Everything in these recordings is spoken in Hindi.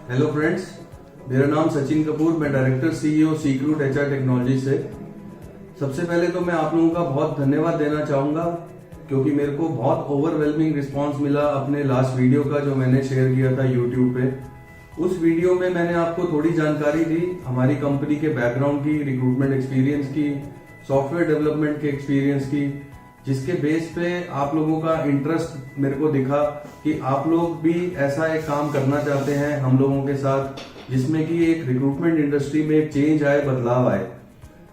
हेलो फ्रेंड्स, मेरा नाम सचिन कपूर, मैं डायरेक्टर सीईओ सीक्रूट एचआर टेक्नोलॉजी से। सबसे पहले तो मैं आप लोगों का बहुत धन्यवाद देना चाहूंगा क्योंकि मेरे को बहुत ओवरवेलमिंग रिस्पांस मिला अपने लास्ट वीडियो का जो मैंने शेयर किया था यूट्यूब पे। उस वीडियो में मैंने आपको थोड़ी जानकारी दी हमारी कंपनी के बैकग्राउंड की, रिक्रूटमेंट एक्सपीरियंस की, सॉफ्टवेयर डेवलपमेंट के एक्सपीरियंस की, जिसके बेस पे आप लोगों का इंटरेस्ट मेरे को दिखा कि आप लोग भी ऐसा एक काम करना चाहते हैं हम लोगों के साथ जिसमें कि एक रिक्रूटमेंट इंडस्ट्री में एक चेंज आए, बदलाव आए।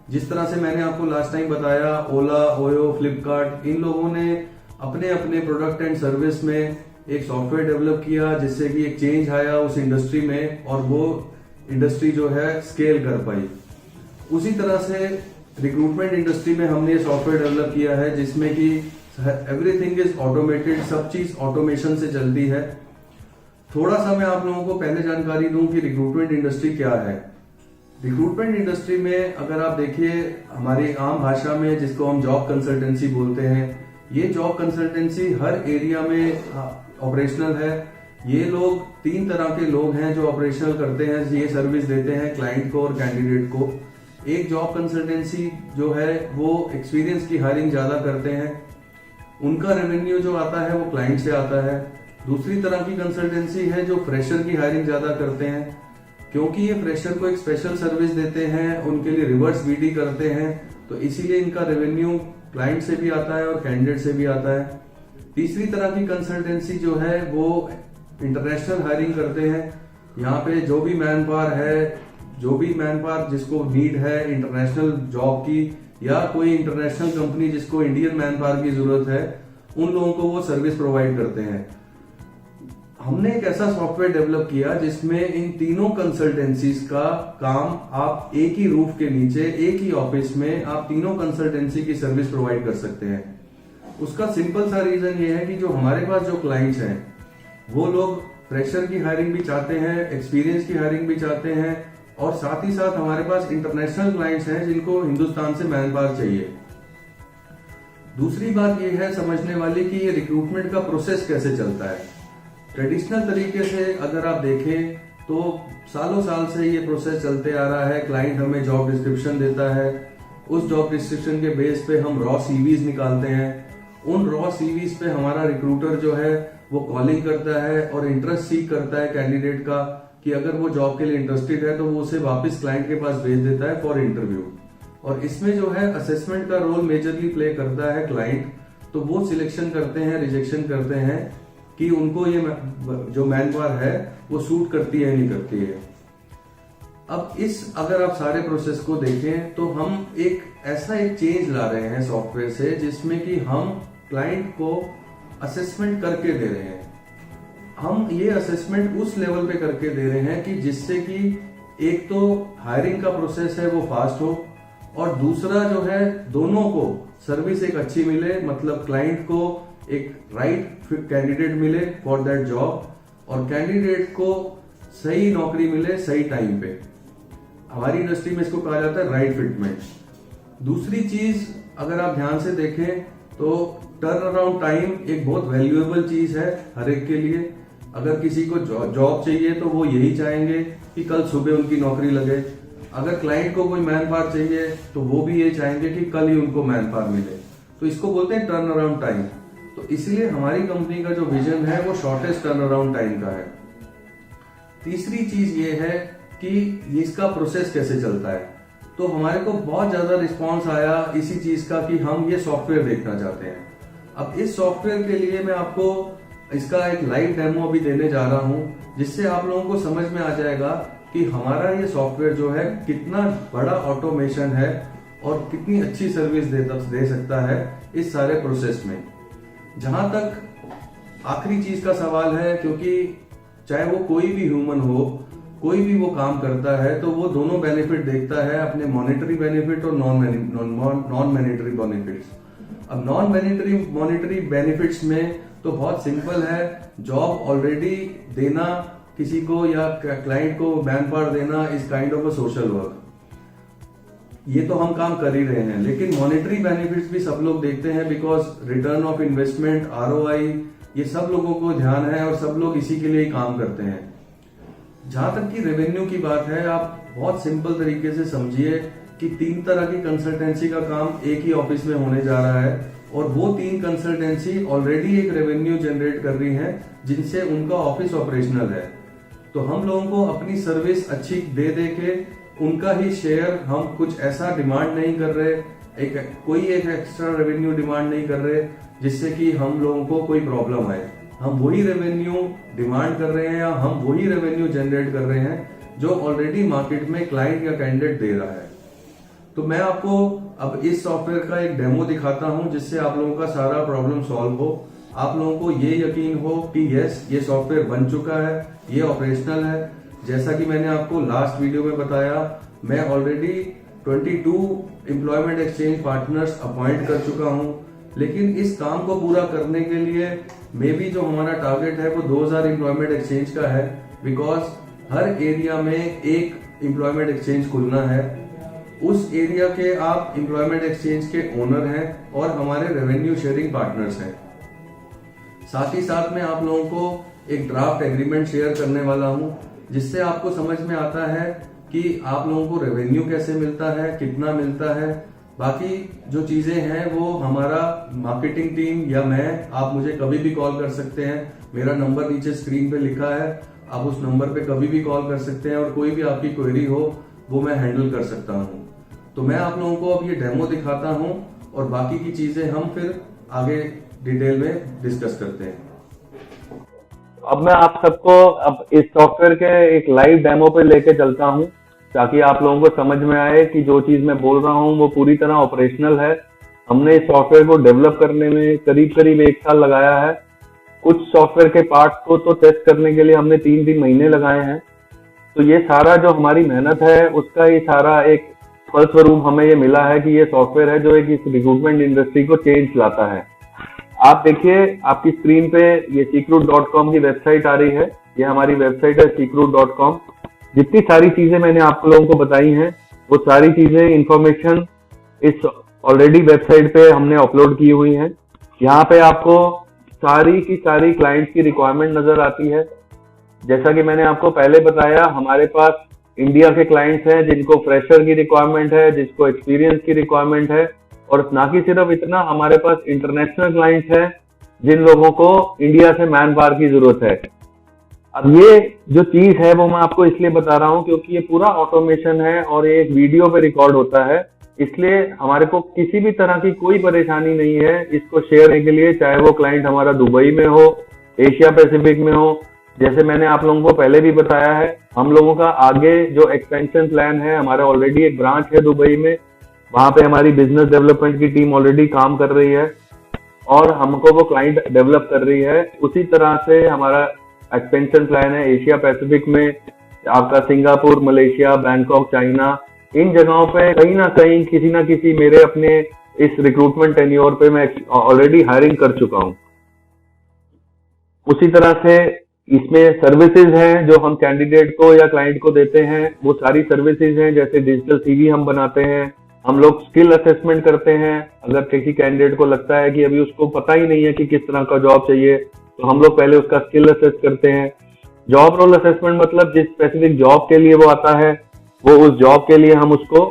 जिस तरह से मैंने आपको लास्ट टाइम बताया, ओला, ओयो, फ्लिपकार्ट, इन लोगों ने अपने अपने प्रोडक्ट एंड सर्विस में एक सॉफ्टवेयर डेवलप किया जिससे कि एक चेंज आया उस इंडस्ट्री में और वो इंडस्ट्री जो है स्केल कर पाई। उसी तरह से रिक्रूटमेंट इंडस्ट्री में हमने सॉफ्टवेयर डेवलप किया है जिसमें कि एवरीथिंग इज ऑटोमेटेड, सब चीज ऑटोमेशन से चलती है। थोड़ा सा मैं आप लोगों को पहले जानकारी दूं कि रिक्रूटमेंट इंडस्ट्री क्या है। रिक्रूटमेंट इंडस्ट्री में अगर आप देखिए हमारी आम भाषा में जिसको हम जॉब कंसल्टेंसी बोलते हैं, ये जॉब कंसल्टेंसी हर एरिया में ऑपरेशनल है। ये लोग 3 तरह के लोग हैं जो ऑपरेशनल करते हैं, ये सर्विस देते हैं क्लाइंट को और कैंडिडेट को। एक जॉब कंसल्टेंसी जो है वो एक्सपीरियंस की हायरिंग ज्यादा करते हैं, उनका रेवेन्यू जो आता है वो क्लाइंट से आता है। दूसरी तरह की कंसल्टेंसी है जो फ्रेशर की हायरिंग ज्यादा करते हैं, क्योंकि ये फ्रेशर को एक स्पेशल सर्विस देते हैं, उनके लिए रिवर्स बीडी करते हैं, तो इसीलिए इनका रेवेन्यू क्लाइंट से भी आता है और कैंडिडेट से भी आता है। तीसरी तरह की कंसल्टेंसी जो है वो इंटरनेशनल हायरिंग करते हैं। यहाँ पे जो भी मैन पावर है, जो भी मैन पावर जिसको नीड है इंटरनेशनल जॉब की, या कोई इंटरनेशनल कंपनी जिसको इंडियन मैन पावर की जरूरत है, उन लोगों को वो सर्विस प्रोवाइड करते हैं। हमने एक ऐसा सॉफ्टवेयर डेवलप किया जिसमें इन तीनों कंसल्टेंसीज का काम आप एक ही रूफ के नीचे, एक ही ऑफिस में आप तीनों कंसल्टेंसी की सर्विस प्रोवाइड कर सकते हैं। उसका सिंपल सा रीजन ये है कि जो हमारे पास जो क्लाइंट्स हैं वो लोग फ्रेशर की हायरिंग भी चाहते हैं, एक्सपीरियंस की हायरिंग भी चाहते हैं, और साथ ही साथ हमारे पास इंटरनेशनल क्लाइंट्स हैं जिनको हिंदुस्तान से मैन पावर चाहिए। दूसरी बात यह है समझने वाली कि ये रिक्रूटमेंट का प्रोसेस कैसे चलता है। ट्रेडिशनल तरीके से अगर आप देखें तो सालों साल से ये प्रोसेस चलते आ रहा है। क्लाइंट हमें जॉब डिस्क्रिप्शन देता है, उस जॉब डिस्क्रिप्शन के बेस पे हम रॉ सीवीज निकालते हैं। उन रॉ सीवीज पे हमारा रिक्रूटर जो है वो कॉलिंग करता है और इंटरेस्ट सीक करता है कैंडिडेट का कि अगर वो जॉब के लिए इंटरेस्टेड है तो वो उसे वापस क्लाइंट के पास भेज देता है फॉर इंटरव्यू। और इसमें जो है असेसमेंट का रोल मेजरली प्ले करता है क्लाइंट। तो वो सिलेक्शन करते हैं, रिजेक्शन करते हैं कि उनको ये जो मैन पावर है वो सूट करती है नहीं करती है। अब अगर आप सारे प्रोसेस को देखें तो हम एक चेंज ला रहे हैं सॉफ्टवेयर से जिसमें कि हम क्लाइंट को असेसमेंट करके दे रहे हैं। हम ये असेसमेंट उस लेवल पे करके दे रहे हैं कि जिससे कि एक तो हायरिंग का प्रोसेस है वो फास्ट हो, और दूसरा जो है दोनों को सर्विस एक अच्छी मिले, मतलब क्लाइंट को एक राइट कैंडिडेट मिले फॉर दैट जॉब और कैंडिडेट को सही नौकरी मिले सही टाइम पे। हमारी इंडस्ट्री में इसको कहा जाता है राइट फिटमेंट। दूसरी चीज अगर आप ध्यान से देखें तो टर्न अराउंड टाइम एक बहुत वैल्यूएबल चीज है हर एक के लिए। अगर किसी को जॉब चाहिए तो वो यही चाहेंगे कि कल सुबह उनकी नौकरी लगे। अगर क्लाइंट को कोई मैन पावर चाहिए तो वो भी ये चाहेंगे कि कल ही उनको मैन पावर मिले। तो इसको बोलते हैं टर्न अराउंड टाइम। तो इसलिए हमारी कंपनी का जो विजन है वो शॉर्टेस्ट टर्न अराउंड टाइम का है। तीसरी चीज ये है कि इसका प्रोसेस कैसे चलता है। तो हमारे को बहुत ज्यादा रिस्पॉन्स आया इसी चीज का कि हम ये सॉफ्टवेयर देखना चाहते हैं। अब इस सॉफ्टवेयर के लिए मैं आपको इसका एक लाइव डेमो अभी देने जा रहा हूं जिससे आप लोगों को समझ में आ जाएगा कि हमारा ये सॉफ्टवेयर जो है कितना बड़ा ऑटोमेशन है और कितनी अच्छी सर्विस दे सकता है इस सारे प्रोसेस में। जहां तक आखिरी चीज का सवाल है, क्योंकि चाहे वो कोई भी ह्यूमन हो, कोई भी वो काम करता है तो वो दोनों बेनिफिट देखता है, अपने मॉनेटरी बेनिफिट और नॉन मॉनेटरी बेनिफिट्स। अब नॉन मॉनेटरी बेनिफिट्स में तो बहुत सिंपल है, जॉब ऑलरेडी देना किसी को या क्लाइंट को मैन पावर देना is kind of a social work. ये तो हम काम कर ही रहे हैं, लेकिन मॉनेटरी बेनिफिट्स भी सब लोग देखते हैं because return of investment, ROI, ये सब लोगों को ध्यान है और सब लोग इसी के लिए काम करते हैं। जहां तक कि रेवेन्यू की बात है, आप बहुत सिंपल तरीके से समझिए कि 3 तरह की कंसल्टेंसी का काम एक ही ऑफिस में होने जा रहा है, और वो 3 कंसल्टेंसी ऑलरेडी एक रेवेन्यू जनरेट कर रही हैं जिनसे उनका ऑफिस ऑपरेशनल है। तो हम लोगों को अपनी सर्विस अच्छी दे दे के उनका ही शेयर, हम कुछ ऐसा डिमांड नहीं कर रहे, कोई एक एक्स्ट्रा रेवेन्यू डिमांड नहीं कर रहे जिससे कि हम लोगों को कोई प्रॉब्लम आए। हम वही रेवेन्यू डिमांड कर रहे हैं या हम वही रेवेन्यू जनरेट कर रहे हैं जो ऑलरेडी मार्केट में क्लाइंट या कैंडिडेट दे रहा है। तो मैं आपको अब इस सॉफ्टवेयर का एक डेमो दिखाता हूं जिससे आप लोगों का सारा प्रॉब्लम सॉल्व हो, आप लोगों को ये यकीन हो कि यस, ये सॉफ्टवेयर बन चुका है, ये ऑपरेशनल है। जैसा कि मैंने आपको लास्ट वीडियो में बताया, मैं already 22 employment exchange partners appoint कर चुका हूं, लेकिन इस काम को पूरा करने के लिए मे बी जो हमारा टारगेट है वो 2000 एम्प्लॉयमेंट एक्सचेंज का है, बिकॉज हर एरिया में एक एम्प्लॉयमेंट एक्सचेंज खुलना है। उस एरिया के आप एम्प्लॉयमेंट एक्सचेंज के ओनर हैं और हमारे रेवेन्यू शेयरिंग पार्टनर्स हैं। साथ ही साथ में आप लोगों को एक ड्राफ्ट एग्रीमेंट शेयर करने वाला हूं जिससे आपको समझ में आता है कि आप लोगों को रेवेन्यू कैसे मिलता है, कितना मिलता है। बाकी जो चीजें हैं वो हमारा मार्केटिंग टीम या मैं, आप मुझे कभी भी कॉल कर सकते हैं। मेरा नंबर नीचे स्क्रीन पे लिखा है, आप उस नंबर पे कभी भी कॉल कर सकते हैं और कोई भी आपकी क्वेरी हो वो मैं हैंडल कर सकता हूं। तो मैं आप लोगों को अब ये डेमो दिखाता हूं और बाकी की चीजें हम फिर आगे डिटेल में डिस्कस करते हैं। अब मैं आप सबको अब इस सॉफ्टवेयर के एक लाइव डेमो पे लेके चलता हूं ताकि आप लोगों को समझ में आए कि जो चीज मैं बोल रहा हूं वो पूरी तरह ऑपरेशनल है। हमने इस सॉफ्टवेयर को डेवलप करने में करीब 1 साल लगाया है। कुछ सॉफ्टवेयर के पार्ट्स को तो टेस्ट करने के लिए हमने 3 महीने लगाए हैं। तो ये सारा जो हमारी मेहनत है उसका ये सारा एक फलस्वरूप हमें ये मिला है कि ये सॉफ्टवेयर है जो एक इस रिक्रूटमेंट इंडस्ट्री को चेंज लाता है। आप देखिए आपकी स्क्रीन पे ये seekroot.com की वेबसाइट आ रही है। ये हमारी वेबसाइट है seekroot.com। जितनी सारी चीजें मैंने आप लोगों को बताई हैं वो सारी चीजें इंफॉर्मेशन इस ऑलरेडी वेबसाइट पे हमने अपलोड की हुई है। यहाँ पे आपको सारी की सारी क्लाइंट्स की रिक्वायरमेंट नजर आती है। जैसा कि मैंने आपको पहले बताया, हमारे पास इंडिया के क्लाइंट्स हैं जिनको फ्रेशर की रिक्वायरमेंट है, जिसको एक्सपीरियंस की रिक्वायरमेंट है, और ना कि सिर्फ इतना, हमारे पास इंटरनेशनल क्लाइंट्स हैं जिन लोगों को इंडिया से मैन पावर की जरूरत है। अब ये जो चीज है वो मैं आपको इसलिए बता रहा हूँ क्योंकि ये पूरा ऑटोमेशन है और ये एक वीडियो पे रिकॉर्ड होता है, इसलिए हमारे को किसी भी तरह की कोई परेशानी नहीं है इसको शेयर करने के लिए, चाहे वो क्लाइंट हमारा दुबई में हो, एशिया पैसिफिक में हो। जैसे मैंने आप लोगों को पहले भी बताया है, हम लोगों का आगे जो एक्सपेंशन प्लान है, हमारा ऑलरेडी एक ब्रांच है दुबई में, वहां पे हमारी बिजनेस डेवलपमेंट की टीम ऑलरेडी काम कर रही है और हमको वो क्लाइंट डेवलप कर रही है। उसी तरह से हमारा एक्सपेंशन प्लान है एशिया पैसिफिक में, आपका सिंगापुर, मलेशिया, बैंकॉक, चाइना, इन जगहों पे कहीं ना कहीं किसी ना किसी मेरे अपने इस रिक्रूटमेंट टेन्योर पे मैं ऑलरेडी हायरिंग कर चुका हूं। उसी तरह से इसमें सर्विसेज हैं जो हम कैंडिडेट को या क्लाइंट को देते हैं। वो सारी सर्विसेज हैं, जैसे डिजिटल सीवी हम बनाते हैं, हम लोग स्किल असेसमेंट करते हैं। अगर किसी कैंडिडेट को लगता है कि अभी उसको पता ही नहीं है कि किस तरह का जॉब चाहिए, तो हम लोग पहले उसका स्किल असेस करते हैं। जॉब रोल असेसमेंट मतलब जिस स्पेसिफिक जॉब के लिए वो आता है, वो उस जॉब के लिए हम उसको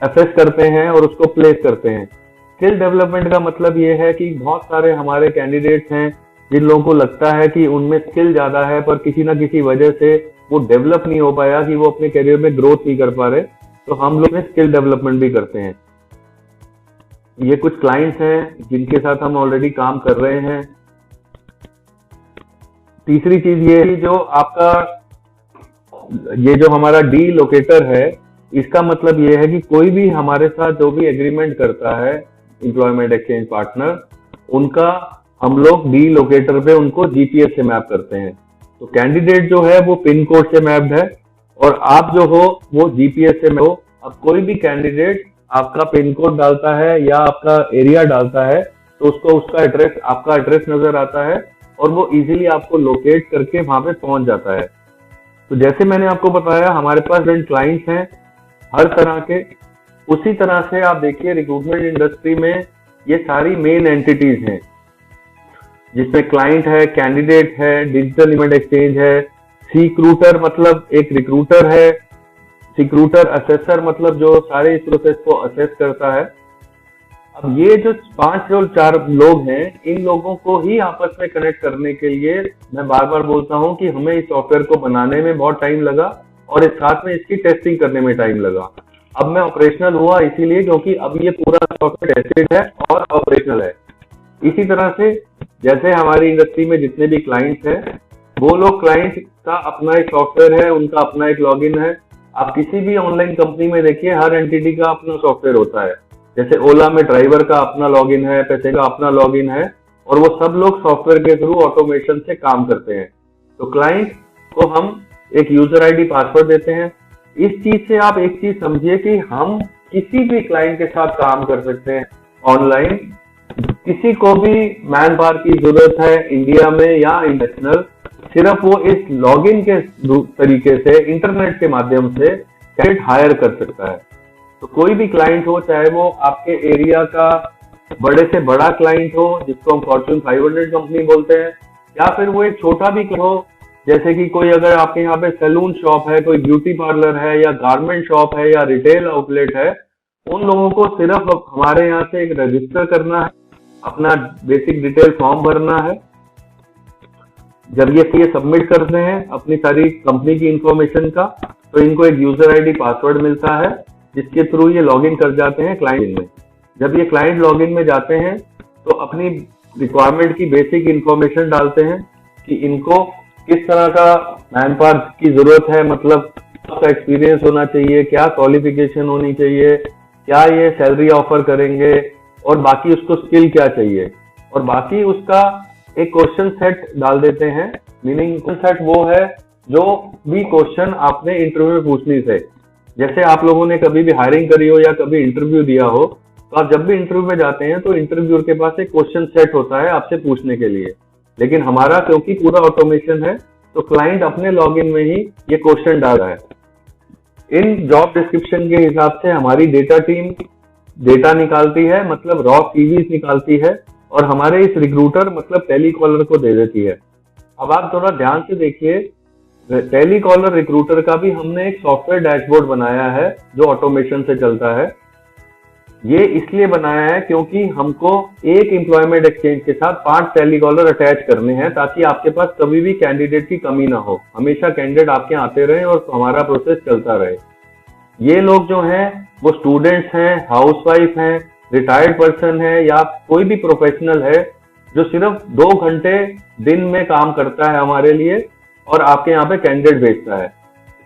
असेस करते हैं और उसको प्लेस करते हैं। स्किल डेवलपमेंट का मतलब ये है कि बहुत सारे हमारे कैंडिडेट्स हैं जिन लोगों को लगता है कि उनमें स्किल ज्यादा है पर किसी ना किसी वजह से वो डेवलप नहीं हो पाया, कि वो अपने करियर में ग्रोथ नहीं कर पा रहे, तो हम लोग स्किल डेवलपमेंट भी करते हैं। ये कुछ क्लाइंट्स हैं जिनके साथ हम ऑलरेडी काम कर रहे हैं। तीसरी चीज ये है, जो आपका ये जो हमारा डी लोकेटर है, इसका मतलब ये है कि कोई भी हमारे साथ जो भी एग्रीमेंट करता है एम्प्लॉयमेंट एक्सचेंज पार्टनर, उनका हम लोग डी लोकेटर पे उनको जीपीएस से मैप करते हैं। तो कैंडिडेट जो है वो पिन कोड से मैप्ड है और आप जो हो वो जीपीएस से हो। अब कोई भी कैंडिडेट आपका पिन कोड डालता है या आपका एरिया डालता है तो उसको उसका एड्रेस, आपका एड्रेस नजर आता है और वो इजीली आपको लोकेट करके वहां पे पहुंच जाता है। तो जैसे मैंने आपको बताया, हमारे पास क्लाइंट्स हैं हर तरह के। उसी तरह से आप देखिए रिक्रूटमेंट इंडस्ट्री में ये सारी मेन एंटिटीज हैं, जिसमें क्लाइंट है, कैंडिडेट है, डिजिटल इवेंट एक्सचेंज है, सीक्रूटर मतलब एक रिक्रूटर है, सिक्रूटर असेसर मतलब जो सारे इस प्रोसेस को असेस करता है। अब ये जो 5 और 4 लोग हैं, इन लोगों को ही आपस में कनेक्ट करने के लिए मैं बार बार बोलता हूं कि हमें इस सॉफ्टवेयर को बनाने में बहुत टाइम लगा और इस साथ में इसकी टेस्टिंग करने में टाइम लगा। अब मैं ऑपरेशनल हुआ इसीलिए क्योंकि अब ये पूरा सॉफ्टवेयर टेस्टेड है और ऑपरेशनल है। इसी तरह से जैसे हमारी इंडस्ट्री में जितने भी क्लाइंट्स हैं, वो लोग क्लाइंट का अपना एक सॉफ्टवेयर है, उनका अपना एक लॉगिन है। आप किसी भी ऑनलाइन कंपनी में देखिए, हर एंटिटी का अपना सॉफ्टवेयर होता है। जैसे ओला में ड्राइवर का अपना लॉगिन है, पैसे का अपना लॉगिन है, और वो सब लोग सॉफ्टवेयर के थ्रू ऑटोमेशन से काम करते हैं। तो क्लाइंट को हम एक यूजर आईडी पासवर्ड देते हैं। इस चीज से आप एक चीज समझिए कि हम किसी भी क्लाइंट के साथ काम कर सकते हैं ऑनलाइन। किसी को भी मैन पावर की जरूरत है इंडिया में या इंटरनेशनल, सिर्फ वो इस लॉगिन के तरीके से इंटरनेट के माध्यम से कैंडिडेट हायर कर सकता है। तो कोई भी क्लाइंट हो, चाहे वो आपके एरिया का बड़े से बड़ा क्लाइंट हो जिसको हम फॉर्च्यून 500 कंपनी बोलते हैं, या फिर वो एक छोटा भी हो, जैसे कि कोई अगर आपके यहाँ पे सैलून शॉप है, कोई ब्यूटी पार्लर है, या गारमेंट शॉप है, या रिटेल आउटलेट है, उन लोगों को सिर्फ हमारे यहाँ से एक रजिस्टर करना है, अपना बेसिक डिटेल फॉर्म भरना है। जब ये सबमिट करते हैं अपनी सारी कंपनी की इंफॉर्मेशन का, तो इनको एक यूजर आईडी पासवर्ड मिलता है जिसके थ्रू ये लॉगिन कर जाते हैं क्लाइंट में। जब ये क्लाइंट लॉगिन में जाते हैं तो अपनी रिक्वायरमेंट की बेसिक इंफॉर्मेशन डालते हैं कि इनको किस तरह का मैन पावर की जरूरत है, मतलब आपका एक्सपीरियंस होना चाहिए, क्या क्वालिफिकेशन होनी चाहिए, क्या ये सैलरी ऑफर करेंगे, और बाकी उसको स्किल क्या चाहिए, और बाकी उसका एक क्वेश्चन सेट डाल देते हैं। मीनिंग क्वेश्चन सेट वो है जो भी क्वेश्चन आपने इंटरव्यू में पूछनी थे। जैसे आप लोगों ने कभी भी हायरिंग करी हो या कभी इंटरव्यू दिया हो, तो आप जब भी इंटरव्यू में जाते हैं तो इंटरव्यूअर के पास एक क्वेश्चन सेट होता है आपसे पूछने के लिए। लेकिन हमारा क्योंकि पूरा ऑटोमेशन है, तो क्लाइंट अपने लॉगिन में ही ये क्वेश्चन डाल रहा है। इन जॉब डिस्क्रिप्शन के हिसाब से हमारी डेटा टीम डेटा निकालती है, मतलब रॉ सीवीज निकालती है, और हमारे इस रिक्रूटर मतलब टेलीकॉलर को दे देती है। अब आप थोड़ा ध्यान से देखिए, टेलीकॉलर रिक्रूटर का भी हमने एक सॉफ्टवेयर डैशबोर्ड बनाया है जो ऑटोमेशन से चलता है। ये इसलिए बनाया है क्योंकि हमको एक एम्प्लॉयमेंट एक्सचेंज के साथ 5 टेलीकॉलर अटैच करने हैं, ताकि आपके पास कभी भी कैंडिडेट की कमी ना हो, हमेशा कैंडिडेट आपके आते रहे और हमारा प्रोसेस चलता रहे। ये लोग जो हैं वो स्टूडेंट्स हैं, हाउसवाइफ हैं, रिटायर्ड पर्सन है, या कोई भी प्रोफेशनल है जो सिर्फ 2 घंटे दिन में काम करता है हमारे लिए और आपके यहाँ पे कैंडिडेट भेजता है।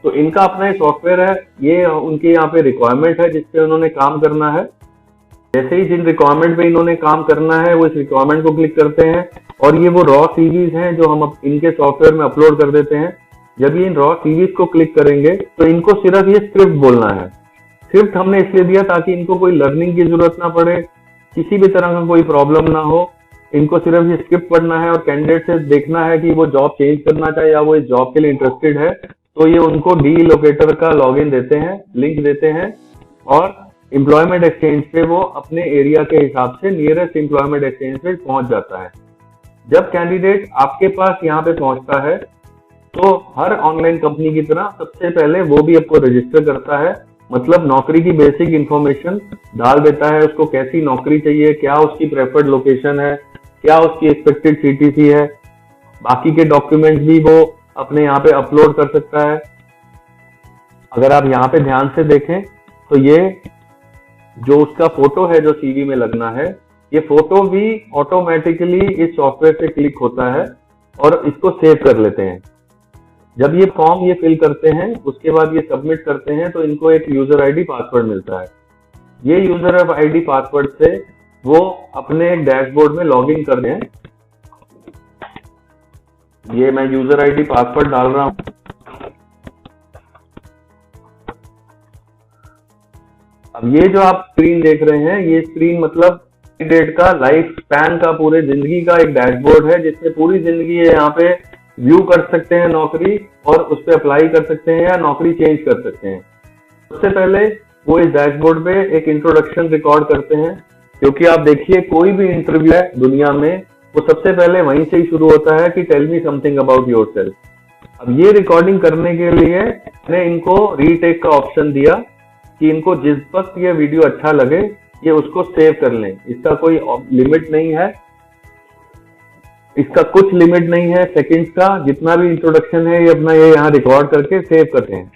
तो इनका अपना सॉफ्टवेयर है, ये उनके यहाँ पे रिक्वायरमेंट है जिसपे उन्होंने काम करना है। जैसे ही जिन रिक्वायरमेंट पे इन्होंने काम करना है, वो इस रिक्वायरमेंट को क्लिक करते हैं, और ये वो रॉ सीवीज हैं जो हम इनके सॉफ्टवेयर में अपलोड कर देते हैं। जब ये इन रॉ सीवीज को क्लिक करेंगे तो इनको सिर्फ ये स्क्रिप्ट बोलना है। स्क्रिप्ट हमने इसलिए दिया ताकि इनको कोई लर्निंग की जरूरत ना पड़े, किसी भी तरह का कोई प्रॉब्लम ना हो। इनको सिर्फ ये स्क्रिप्ट पढ़ना है और कैंडिडेट से देखना है कि वो जॉब चेंज करना चाहे या वो इस जॉब के लिए इंटरेस्टेड है। तो ये उनको डी लोकेटर का लॉगिन देते हैं, लिंक देते हैं, और एम्प्लॉयमेंट एक्सचेंज पे वो अपने एरिया के हिसाब से नियरेस्ट एम्प्लॉयमेंट एक्सचेंज पे पहुंच जाता है। जब कैंडिडेट आपके पास यहाँ पे पहुंचता है तो हर ऑनलाइन कंपनी की तरह सबसे पहले वो भी आपको रजिस्टर करता है, मतलब नौकरी की बेसिक इंफॉर्मेशन डाल देता है, उसको कैसी नौकरी चाहिए, क्या उसकी प्रेफर्ड लोकेशन है, क्या उसकी एक्सपेक्टेड सीटीसी है, बाकी के डॉक्यूमेंट्स भी वो अपने यहाँ पे अपलोड कर सकता है। अगर आप यहाँ पे ध्यान से देखें तो ये जो उसका फोटो है जो सीवी में लगना है, ये फोटो भी ऑटोमेटिकली इस सॉफ्टवेयर से क्लिक होता है और इसको सेव कर लेते हैं। जब ये फॉर्म ये फिल करते हैं, उसके बाद ये सबमिट करते हैं, तो इनको एक यूजर आईडी पासवर्ड मिलता है। ये यूजर आईडी पासवर्ड से वो अपने एक डैशबोर्ड में लॉगिन कर दें। ये मैं यूजर आईडी पासवर्ड डाल रहा हूं। अब ये जो आप स्क्रीन देख रहे हैं, ये स्क्रीन मतलब कैंडिडेट का लाइफ स्पैन का, पूरे जिंदगी का एक डैशबोर्ड है, जिसमें पूरी जिंदगी है यहाँ पे व्यू कर सकते हैं नौकरी, और उस पर अप्लाई कर सकते हैं या नौकरी चेंज कर सकते हैं। सबसे पहले वो इस डैशबोर्ड पे एक इंट्रोडक्शन रिकॉर्ड करते हैं, क्योंकि आप देखिए कोई भी इंटरव्यू है दुनिया में, वो सबसे पहले वहीं से ही शुरू होता है कि tell me something about yourself. अब ये रिकॉर्डिंग करने के लिए मैंने इनको रीटेक का ऑप्शन दिया कि इनको जिस वक्त ये वीडियो अच्छा लगे ये उसको सेव कर लें। इसका कोई लिमिट नहीं है, इसका कुछ लिमिट नहीं है सेकंड्स का। जितना भी इंट्रोडक्शन है ये अपना ये यहाँ रिकॉर्ड करके सेव करते हैं।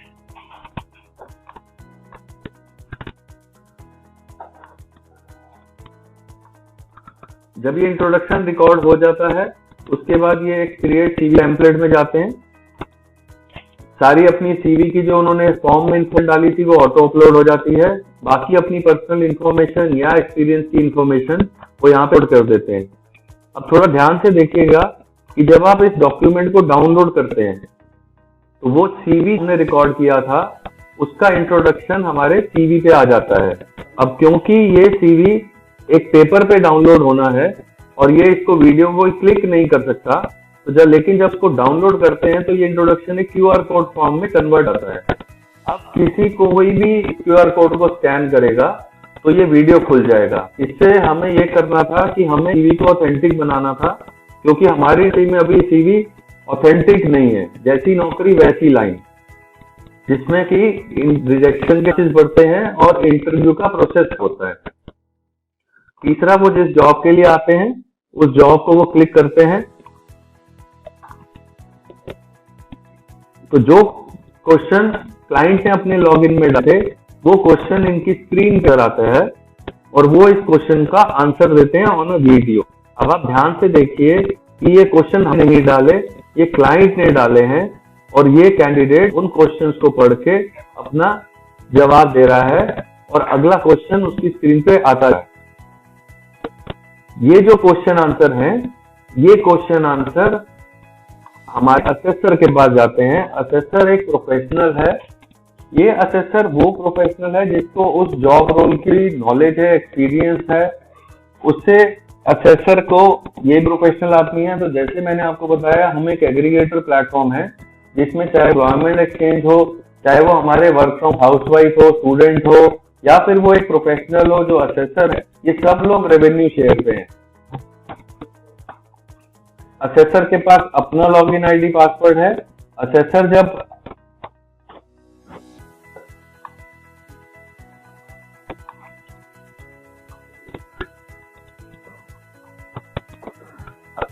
जब ये इंट्रोडक्शन रिकॉर्ड हो जाता है उसके बाद ये एक क्रिएट सीवी टेम्पलेट में जाते हैं। सारी अपनी सीवी की जो उन्होंने फॉर्म में इन्फो डाली थी वो ऑटो अपलोड हो जाती है। बाकी अपनी पर्सनल इंफॉर्मेशन या एक्सपीरियंस की इंफॉर्मेशन वो यहाँ पे अपलोड कर देते हैं। अब थोड़ा ध्यान से देखिएगा कि जब आप इस डॉक्यूमेंट को डाउनलोड करते हैं तो वो सीवी हमने रिकॉर्ड किया था उसका इंट्रोडक्शन हमारे सीवी पे आ जाता है। अब क्योंकि ये सीवी एक पेपर पे डाउनलोड होना है और ये इसको वीडियो को क्लिक नहीं कर सकता, तो लेकिन जब इसको डाउनलोड करते हैं तो ये इंट्रोडक्शन एक क्यूआर कोड फॉर्म में कन्वर्ट आता है। अब किसी कोई भी क्यूआर कोड को स्कैन करेगा तो ये वीडियो खुल जाएगा। इससे हमें ये करना था कि हमें सीवी को ऑथेंटिक बनाना था, क्योंकि हमारी टीम में अभी सीवी ऑथेंटिक नहीं है। जैसी नौकरी वैसी लाइन, जिसमें कि रिजेक्शन के केसेस बढ़ते हैं और इंटरव्यू का प्रोसेस होता है। तीसरा, वो जिस जॉब के लिए आते हैं उस जॉब को वो क्लिक करते हैं तो जो क्वेश्चन क्लाइंट ने अपने लॉगिन में डाले वो क्वेश्चन इनकी स्क्रीन पर आता है और वो इस क्वेश्चन का आंसर देते हैं ऑन अ वीडियो। अब आप ध्यान से देखिए कि ये क्वेश्चन हमने नहीं डाले, ये क्लाइंट ने डाले हैं और ये कैंडिडेट उन क्वेश्चंस को पढ़ के अपना जवाब दे रहा है और अगला क्वेश्चन उसकी स्क्रीन पे आता है। ये जो क्वेश्चन आंसर हैं, ये क्वेश्चन आंसर हमारे असेसर के पास जाते हैं। असेसर एक प्रोफेशनल है। ये असेसर वो प्रोफेशनल है जिसको उस जॉब रोल की नॉलेज है, एक्सपीरियंस है। उससे असेसर को ये प्रोफेशनल आदमी है। तो जैसे मैंने आपको बताया, हम एक एग्रीगेटर प्लेटफॉर्म है जिसमें चाहे एम्प्लॉयमेंट एक्सचेंज हो, चाहे वो हमारे वर्क फ्रॉम हाउसवाइफ हो, स्टूडेंट हो, या फिर वो एक प्रोफेशनल हो जो असेसर है, ये सब लोग रेवेन्यू शेयर पे हैं। असेसर के पास अपना लॉगिन आईडी पासवर्ड है। असेसर जब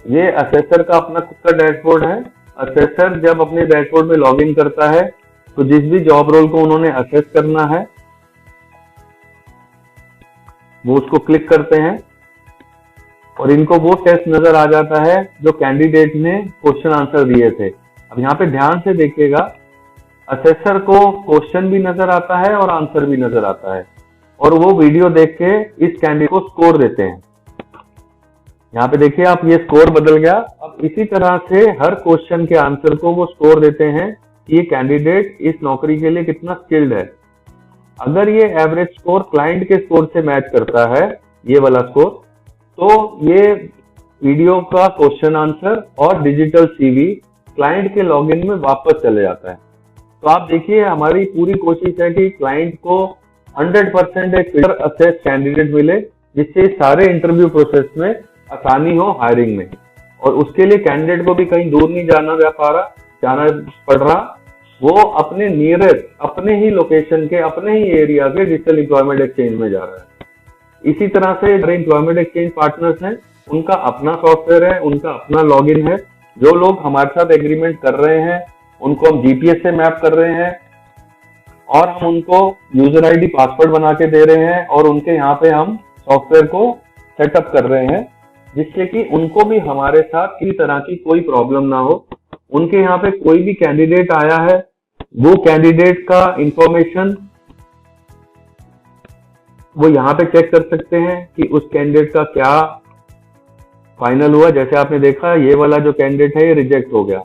ये असेसर का अपना खुद का डैशबोर्ड है। असेसर जब अपने डैशबोर्ड में लॉगिन करता है तो जिस भी जॉब रोल को उन्होंने असेस करना है वो उसको क्लिक करते हैं और इनको वो टेस्ट नजर आ जाता है जो कैंडिडेट ने क्वेश्चन आंसर दिए थे। अब यहाँ पे ध्यान से देखिएगा, असेसर को क्वेश्चन भी नजर आता है और आंसर भी नजर आता है और वो वीडियो देख के इस कैंडिडेट को स्कोर देते हैं। यहाँ पे देखिए आप, ये स्कोर बदल गया। अब इसी तरह से हर क्वेश्चन के आंसर को वो स्कोर देते हैं कि ये कैंडिडेट इस नौकरी के लिए कितना स्किल्ड है। अगर ये एवरेज स्कोर क्लाइंट के स्कोर से मैच करता है, ये वाला स्कोर, तो ये वीडियो का क्वेश्चन आंसर और डिजिटल सीवी क्लाइंट के लॉगिन में वापस चले जाता है। तो आप देखिए, हमारी पूरी कोशिश है कि क्लाइंट को 100% एक फिल्टर असेस कैंडिडेट मिले, जिससे सारे इंटरव्यू प्रोसेस में आसानी हो हायरिंग में। और उसके लिए कैंडिडेट को भी कहीं दूर नहीं जाना पड़ रहा। वो अपने नियरेस्ट, अपने ही लोकेशन के, अपने ही एरिया के डिजिटल एम्प्लॉयमेंट एक्सचेंज में जा रहा है। इसी तरह से एम्प्लॉयमेंट एक्सचेंज पार्टनर्स हैं, उनका अपना सॉफ्टवेयर है, उनका अपना लॉगिन है। जो लोग हमारे साथ एग्रीमेंट कर रहे हैं उनको हम जीपीएस से मैप कर रहे हैं और हम उनको यूजर आईडी पासवर्ड बना के दे रहे हैं और उनके यहाँ पे हम सॉफ्टवेयर को सेटअप कर रहे हैं, जिससे कि उनको भी हमारे साथ किसी तरह की कोई प्रॉब्लम ना हो। उनके यहाँ पे कोई भी कैंडिडेट आया है, वो कैंडिडेट का इंफॉर्मेशन वो यहाँ पे चेक कर सकते हैं कि उस कैंडिडेट का क्या फाइनल हुआ। जैसे आपने देखा, ये वाला जो कैंडिडेट है ये रिजेक्ट हो गया।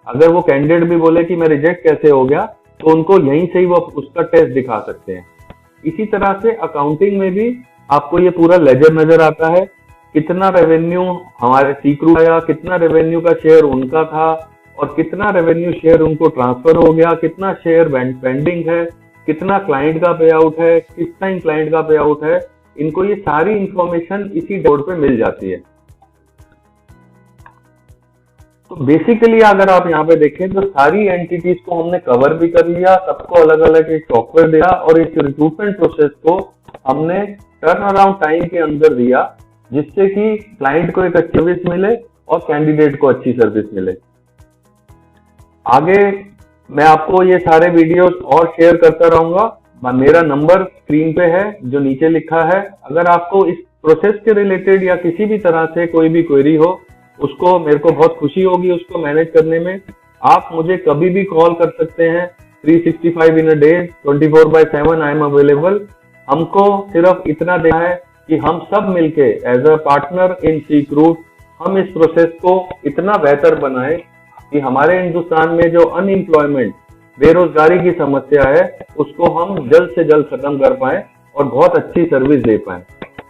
अगर वो कैंडिडेट भी बोले कि मैं रिजेक्ट कैसे हो गया, तो उनको यहीं से ही वो उसका टेस्ट दिखा सकते हैं। इसी तरह से अकाउंटिंग में भी आपको ये पूरा लेजर नजर आता है, कितना रेवेन्यू हमारे सीक्रू आया, कितना रेवेन्यू का शेयर उनका था और कितना रेवेन्यू शेयर उनको ट्रांसफर हो गया, कितना शेयर पेंडिंग है, कितना क्लाइंट का पे आउट है, किस टाइम क्लाइंट का पे आउट है। इनको ये सारी इंफॉर्मेशन इसी डोर पे मिल जाती है। तो बेसिकली अगर आप यहाँ पे देखें तो सारी एंटिटीज को हमने कवर भी कर लिया, सबको अलग अलग एक सॉफ्टवेयर दिया और इस रिक्रूटमेंट प्रोसेस को हमने टर्न अराउंड टाइम के अंदर दिया, जिससे कि क्लाइंट को एक अच्छी सर्विस मिले और कैंडिडेट को अच्छी सर्विस मिले। आगे मैं आपको ये सारे वीडियोस और शेयर करता रहूंगा। मेरा नंबर स्क्रीन पे है जो नीचे लिखा है। अगर आपको इस प्रोसेस के रिलेटेड या किसी भी तरह से कोई भी क्वेरी हो, उसको मेरे को बहुत खुशी होगी उसको मैनेज करने में। आप मुझे कभी भी कॉल कर सकते हैं, 365 in a day, 24/7 I am available. हमको सिर्फ इतना देना है कि हम सब मिलके एज अ पार्टनर इन सीक्रूट हम इस प्रोसेस को इतना बेहतर बनाए कि हमारे हिंदुस्तान में जो अनएम्प्लॉयमेंट, बेरोजगारी की समस्या है, उसको हम जल्द से जल्द खत्म कर पाए और बहुत अच्छी सर्विस दे पाए।